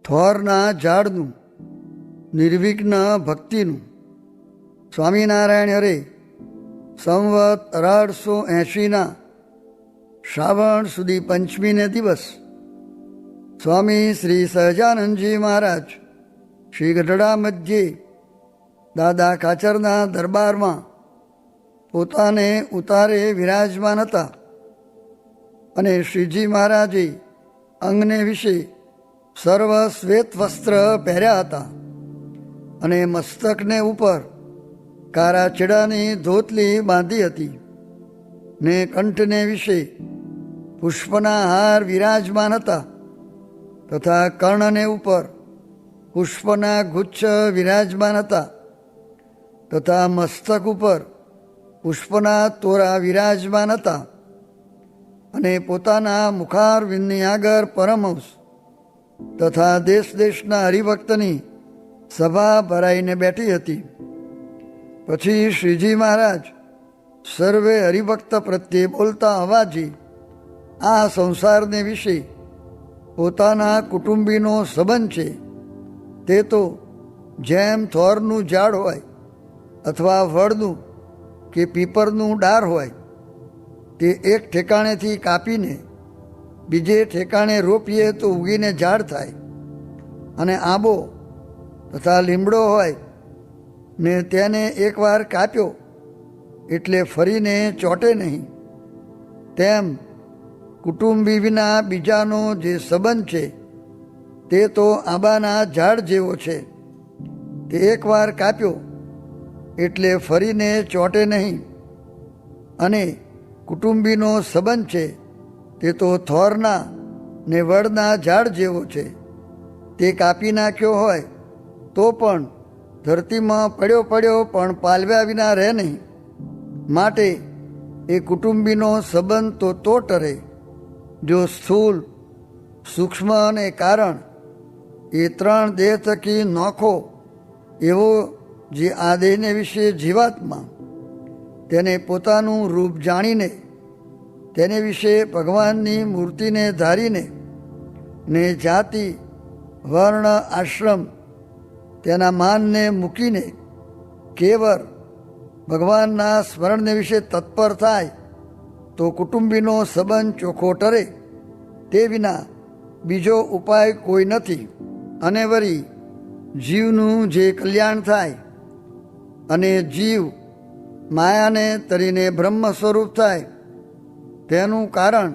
થોરના ઝાડનું, નિર્વિઘ્ન ભક્તિનું. સ્વામિનારાયણ હરે સંવત 1880 શ્રાવણ સુધી પંચમીને દિવસ સ્વામી શ્રી સહજાનંદજી મહારાજ શ્રી ગઢડા મધ્યે દાદા કાચરના દરબારમાં પોતાને ઉતારે વિરાજમાન હતા અને શ્રીજી મહારાજે અંગને વિશે સર્વ શ્વેત વસ્ત્ર પહેર્યા હતા અને મસ્તકને ઉપર કારા ચેડાની ધોતલી બાંધી હતી ને કંઠને વિશે પુષ્પના હાર વિરાજમાન હતા તથા કર્ણને ઉપર પુષ્પના ગુચ્છ વિરાજમાન હતા તથા મસ્તક ઉપર પુષ્પના તોરા વિરાજમાન હતા અને પોતાના મુખારવિંદની આગળ પરમહંસ તથા દેશ દેશના હરિભક્તની સભા ભરાઈને બેઠી હતી. પછી શ્રીજી મહારાજ સર્વે હરિભક્ત પ્રત્યે બોલતા અવાજે આ સંસારને વિશે પોતાના કુટુંબીનો સંબંધ છે તે તો જેમ થોરનું ઝાડ હોય અથવા વડનું કે પીપરનું ડાર હોય તે એક ઠેકાણેથી કાપીને બીજે ઠેકાણે રોપીએ તો ઉગીને ઝાડ થાય અને આંબો તથા લીમડો હોય ને તેને એકવાર કાપ્યો એટલે ફરીને ચોંટે નહીં, તેમ કુટુંબી વિના બીજાનો જે સંબંધ છે તે તો આંબાના ઝાડ જેવો છે. તે એકવાર કાપ્યો એટલે ફરીને ચોંટે નહીં. અને કુટુંબીનો સંબંધ છે તે તો થોરના ને વડના ઝાડ જેવો છે. તે કાપી નાખ્યો હોય તો પણ ધરતીમાં પડ્યો પણ પાલવ્યા વિના રહે નહીં. માટે એ કુટુંબીનો સંબંધ તો ટરે જો સ્થૂલ, સૂક્ષ્મ અને કારણ એ ત્રણ દેહ થકી નોખો એવો જે આ દેહને વિશે જીવાત્મા તેને પોતાનું રૂપ જાણીને તેને વિશે ભગવાનની મૂર્તિને ધારીને ને જાતિ, વર્ણ, આશ્રમ તેના માનને મૂકીને કેવળ ભગવાનના સ્મરણને વિશે તત્પર થાય તો કુટુંબીનો સંબંધ ચોખ્ખો ટરે. તે વિના બીજો ઉપાય કોઈ નથી. અને વળી જીવનું જે કલ્યાણ થાય અને જીવ માયાને તરીને બ્રહ્મ સ્વરૂપ થાય તેનું કારણ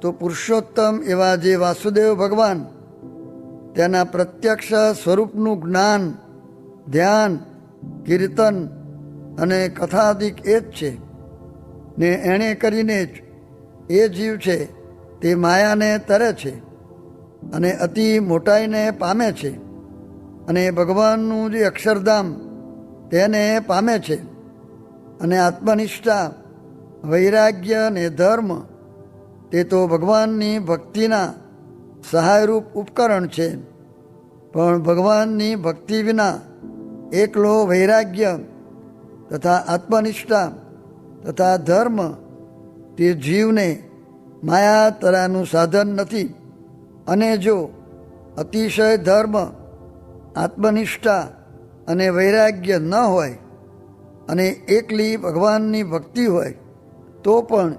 તો પુરુષોત્તમ એવા જે વાસુદેવ ભગવાન તેના પ્રત્યક્ષ સ્વરૂપનું જ્ઞાન, ધ્યાન, કીર્તન અને કથાદિક એ જ છે ને એણે કરીને જ એ જીવ છે તે માયાને તરે છે અને અતિ મોટાઈને પામે છે અને ભગવાનનું જે અક્ષરધામ તેને પામે છે. અને આત્મનિષ્ઠા, વૈરાગ્ય અને ધર્મ તે તો ભગવાનની ભક્તિના સહાયરૂપ ઉપકરણ છે. પણ ભગવાનની ભક્તિ વિના એકલો વૈરાગ્ય તથા આત્મનિષ્ઠા તથા ધર્મ તે જીવને માયા તરાનું સાધન નથી. અને જો અતિશય ધર્મ, આત્મનિષ્ઠા અને વૈરાગ્ય ન હોય અને એકલી ભગવાનની ભક્તિ હોય તો પણ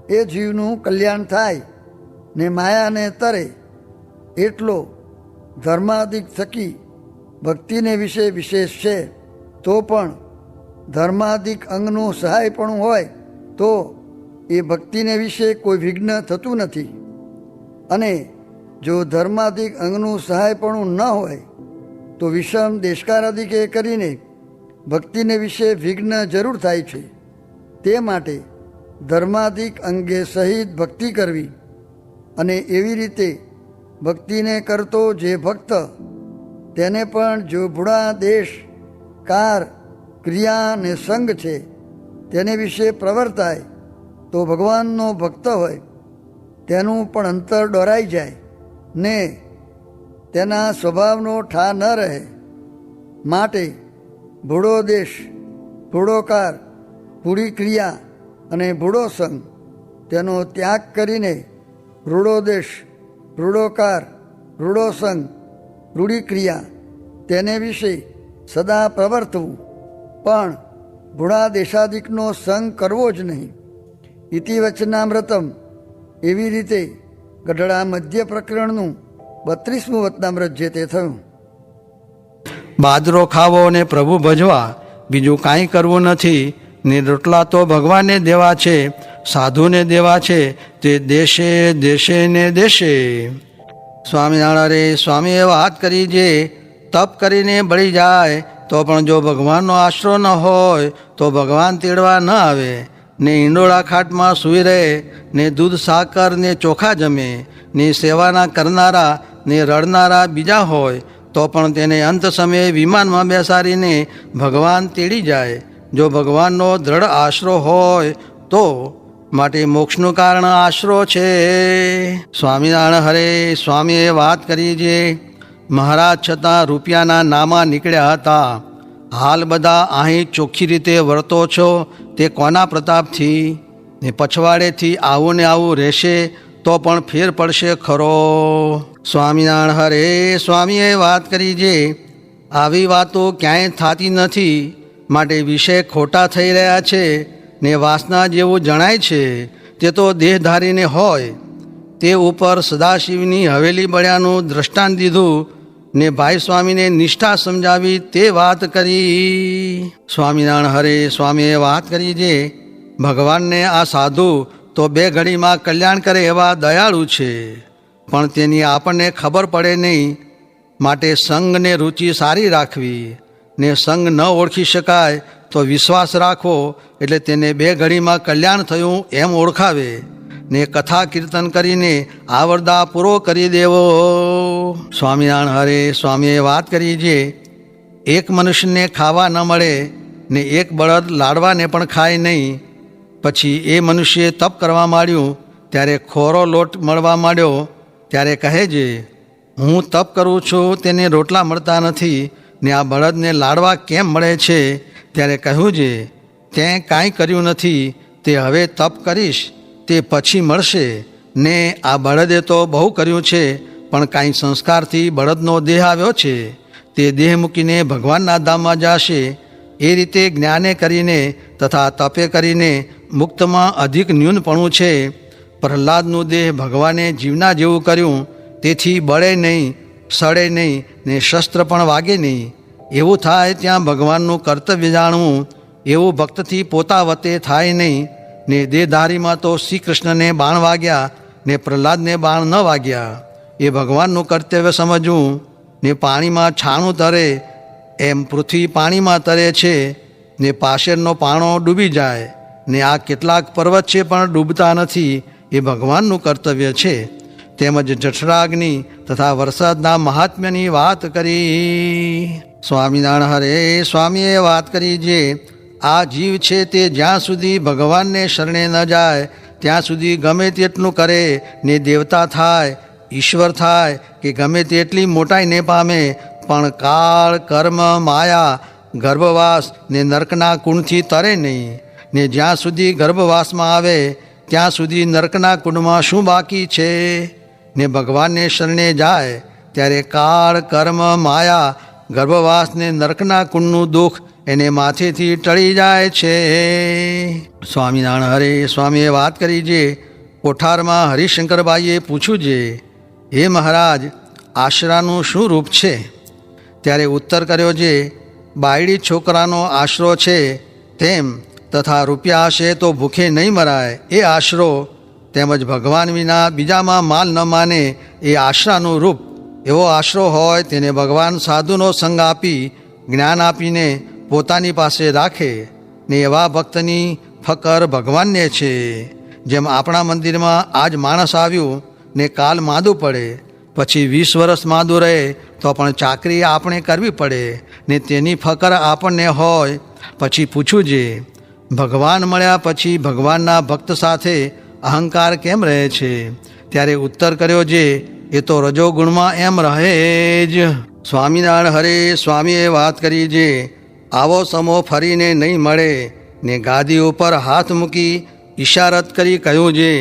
એ જીવનું કલ્યાણ થાય ને માયાને તરે. એટલો ધર્માદિક થકી ભક્તિને વિશે વિશેષ છે તો પણ ધર્માદિક અંગનું સહાયપણું હોય તો એ ભક્તિને વિશે કોઈ વિઘ્ન થતું નથી. અને જો ધર્માદિક અંગનું સહાયપણું ન હોય તો વિષમ દેશકારાદિકે કરીને ભક્તિને વિશે વિઘ્ન જરૂર થાય છે. તે માટે ધર્માદિક અંગે સહિત ભક્તિ કરવી અને એવી રીતે ભક્તિને કરતો જે ભક્ત તેને પણ જો ભૂણા દેશ, કાર, ક્રિયા અને સંગ છે તેને વિશે પ્રવર્તાય તો ભગવાનનો ભક્ત હોય તેનું પણ અંતર ડોરાઈ જાય ને તેના સ્વભાવનો ઠા ન રહે. માટે ભૂડો દેશ, ભૂડો કાર, ભૂડી ક્રિયા અને ભૂડો સંગ તેનો ત્યાગ કરીને રૂડો દેશ, રૂડો કાર, રૂડો સંગ રૂઢિક્રિયા તેને વિશે સદા પ્રવર્તવું, પણ ગુણાદેશાદિકનો સંગ કરવો જ નહીં. ઇતિવચનામૃતમ એવી રીતે ગઢડા મધ્ય પ્રકરણનું 32મું વચનામૃત જે તે થયું. બાજરો ખાવો ને પ્રભુ ભજવા, બીજું કાંઈ કરવું નથી. ને રોટલા તો ભગવાનને દેવા છે, સાધુને દેવા છે, તે દેશે દેશે ને દેશે. સ્વામિનારાયણ સ્વામીએ વાત કરી, જે તપ કરીને બળી જાય તો પણ જો ભગવાનનો આશરો ન હોય તો ભગવાન તેડવા ન આવે. ને ઈંડોળા ખાટમાં સૂઈ રહે, ને દૂધ સાકર ને ચોખા જમે, ને સેવાના કરનારા ને રડનારા બીજા હોય તો પણ તેને અંત સમયે વિમાનમાં બેસાડીને ભગવાન તેડી જાય. જો ભગવાનનો દ્રઢ આશરો હોય તો માટે મોક્ષનું કારણ આશરો છે. સ્વામિનારાયણ હરે સ્વામીએ વાત કરી, જે મહારાજ છતાં રૂપિયાના નામા નીકળ્યા હતા. હાલ બધા અહીં ચોખ્ખી રીતે વર્તો છો તે કોના પ્રતાપથી? ને પછવાડેથી આવું ને આવું રહેશે તો પણ ફેર પડશે ખરો. સ્વામિનારાયણ હરે સ્વામીએ વાત કરી, જે આવી વાતો ક્યાંય થતી નથી, માટે વિષય ખોટા થઈ રહ્યા છે. ને વાસના જેવું જણાય છે તે તો દેહધારીને હોય. તે ઉપર સદાશિવની હવેલી બળ્યાનું દ્રષ્ટાંત દીધું, ને ભાઈ સ્વામીને નિષ્ઠા સમજાવી તે વાત કરી. સ્વામિનારાયણ હરે સ્વામીએ વાત કરી, જે ભગવાનને આ સાધુ તો 2 ઘડીમાં કલ્યાણ કરે એવા દયાળુ છે, પણ તેની આપણને ખબર પડે નહીં. માટે સંગને રુચિ સારી રાખવી, ને સંગ ન ઓળખી શકાય તો વિશ્વાસ રાખવો, એટલે તેને 2 ઘડીમાં કલ્યાણ થયું એમ ઓળખાવે. ને કથા કીર્તન કરીને આવરદા પૂરો કરી દેવો. સ્વામિનારાયણ હરે સ્વામીએ વાત કરી, જે એક મનુષ્યને ખાવા ન મળે ને એક બળદ લાડવાને પણ ખાય નહીં. પછી એ મનુષ્યે તપ કરવા માંડ્યું, ત્યારે ખોરો લોટ મળવા માંડ્યો. ત્યારે કહે છે, હું તપ કરું છું તેને રોટલા મળતા નથી, ને આ બળદને લાડવા કેમ મળે છે? ત્યારે કહ્યું છે, તે કાંઈ કર્યું નથી, તે હવે તપ કરીશ તે પછી મળશે. ને આ બળદે તો બહુ કર્યું છે, પણ કાંઈ સંસ્કારથી બળદનો દેહ આવ્યો છે, તે દેહ મૂકીને ભગવાનના ધામમાં જશે. એ રીતે જ્ઞાને કરીને તથા તપે કરીને મુક્તમાં અધિક ન્યૂનપણું છે. પ્રહલાદનું દેહ ભગવાને જીવના જેવું કર્યું, તેથી બળે નહીં, સડે નહીં, ને શસ્ત્ર પણ વાગે નહીં. એવું થાય ત્યાં ભગવાનનું કર્તવ્ય જાણવું, એવું ભક્તથી પોતા વતે થાય નહીં. ને દેહધારીમાં તો શ્રી કૃષ્ણને બાણ વાગ્યા, ને પ્રહલાદને બાણ ન વાગ્યા. એ ભગવાનનું કર્તવ્ય સમજવું. ને પાણીમાં છાણું તરે એમ પૃથ્વી પાણીમાં તરે છે, ને પાશેરનો પાણો ડૂબી જાય. ને આ કેટલાક પર્વત છે પણ ડૂબતા નથી, એ ભગવાનનું કર્તવ્ય છે. તેમજ જઠરાગ્નિ તથા વરસાદના મહાત્મ્યની વાત કરી. સ્વામિનારાયણ હરે સ્વામીએ વાત કરી, જે આ જીવ છે તે જ્યાં સુધી ભગવાનને શરણે ન જાય ત્યાં સુધી ગમે તેટલું કરે ને દેવતા થાય, ઈશ્વર થાય કે ગમે તેટલી મોટાઈ ને પામે, પણ કાળ, કર્મ, માયા, ગર્ભવાસ ને નર્કના કુંડથી તરે નહીં. ને જ્યાં સુધી ગર્ભવાસમાં આવે ત્યાં સુધી નર્કના કુંડમાં શું બાકી છે? ને ભગવાનને શરણે જાય ત્યારે કાળ, કર્મ, માયા, ગર્ભવાસ ને નર્કના કુંડનું દુઃખ એને માથેથી ટળી જાય છે. સ્વામિનારાયણ હરે સ્વામીએ વાત કરી, જે કોઠારમાં હરિશંકરભાઈએ પૂછ્યું છે, હે મહારાજ, આશરાનું શું રૂપ છે? ત્યારે ઉત્તર કર્યો છે, બાયડી છોકરાનો આશરો છે તેમ, તથા રૂપિયા હશે તો ભૂખે નહીં મરાય એ આશરો, તેમજ ભગવાન વિના બીજામાં માલ ન માને એ આશરાનું રૂપ. એવો આશરો હોય તેને ભગવાન સાધુનો સંગ આપી જ્ઞાન આપીને પોતાની પાસે રાખે. ને એવા ભક્તની ફકર ભગવાનને છે. જેમ આપણા મંદિરમાં આજ માણસ આવ્યું ને કાલ માદું પડે, પછી 20 વર્ષ માદું રહે તો પણ ચાકરી આપણે કરવી પડે, ને તેની ફકર આપણને હોય. પછી પૂછવું છે, ભગવાન મળ્યા પછી ભગવાનના ભક્ત સાથે અહંકાર કેમ રહે છે? ત્યારે ઉત્તર કર્યો છે, એ તો રજોગુણમાં એમ રહે જ. સ્વામિનારાયણ હરે સ્વામીએ વાત કરી છે, આવો સમો ફરીને નહીં મળે. ને ગાદી ઉપર હાથ મૂકી ઇશારત કરી કહ્યું છે,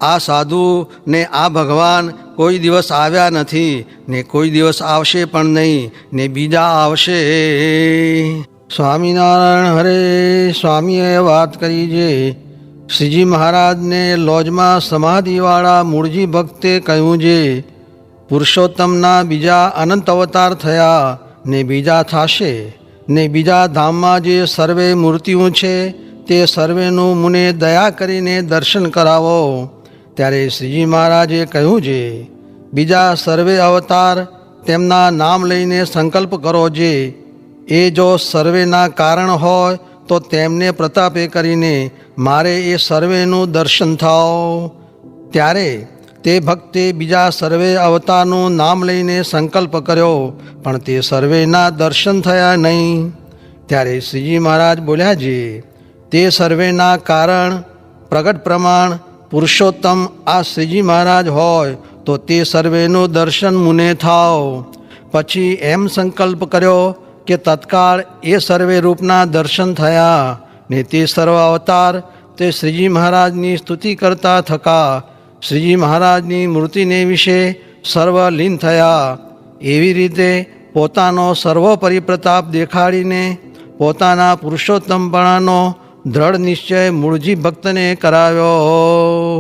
આ સાધુ ને આ ભગવાન કોઈ દિવસ આવ્યા નથી ને કોઈ દિવસ આવશે પણ નહીં ને બીજા આવશે. સ્વામિનારાયણ હરે. સ્વામીએ વાત કરી છે શ્રીજી મહારાજને લોજમાં સમાધિવાળા મૂળજી ભક્તે કહ્યું છે પુરુષોત્તમના બીજા અનંત અવતાર થયા ને બીજા થશે ને બીજા ધામમાં જે સર્વે મૂર્તિઓ છે તે સર્વેનું મુને દયા કરીને દર્શન કરાવો. ત્યારે શ્રીજી મહારાજે કહ્યું છે બીજા સર્વે અવતાર તેમના નામ લઈને સંકલ્પ કરો છે. એ જો સર્વેના કારણ હોય તો તેમને પ્રતાપે કરીને મારે એ સર્વેનું દર્શન થાવ. ત્યારે તે ભક્તે બીજા સર્વે અવતારનું નામ લઈને સંકલ્પ કર્યો પણ તે સર્વેના દર્શન થયા નહીં. ત્યારે શ્રીજી મહારાજ બોલ્યા છે તે સર્વેના કારણ પ્રગટ પ્રમાણ પુરુષોત્તમ આ શ્રીજી મહારાજ હોય તો તે સર્વેનું દર્શન મુને થાવ. પછી એમ સંકલ્પ કર્યો કે તત્કાળ એ સર્વે રૂપના દર્શન થયા ને તે સર્વ અવતાર તે શ્રીજી મહારાજની સ્તુતિ કરતા થકા શ્રીજી મહારાજની મૂર્તિને વિશે સર્વ લીન થયા. એવી રીતે પોતાનો સર્વોપરી પ્રતાપ દેખાડીને પોતાના પુરુષોત્તમપણાનો દ્રઢ નિશ્ચય મૂળજી ભક્તને કરાવ્યો.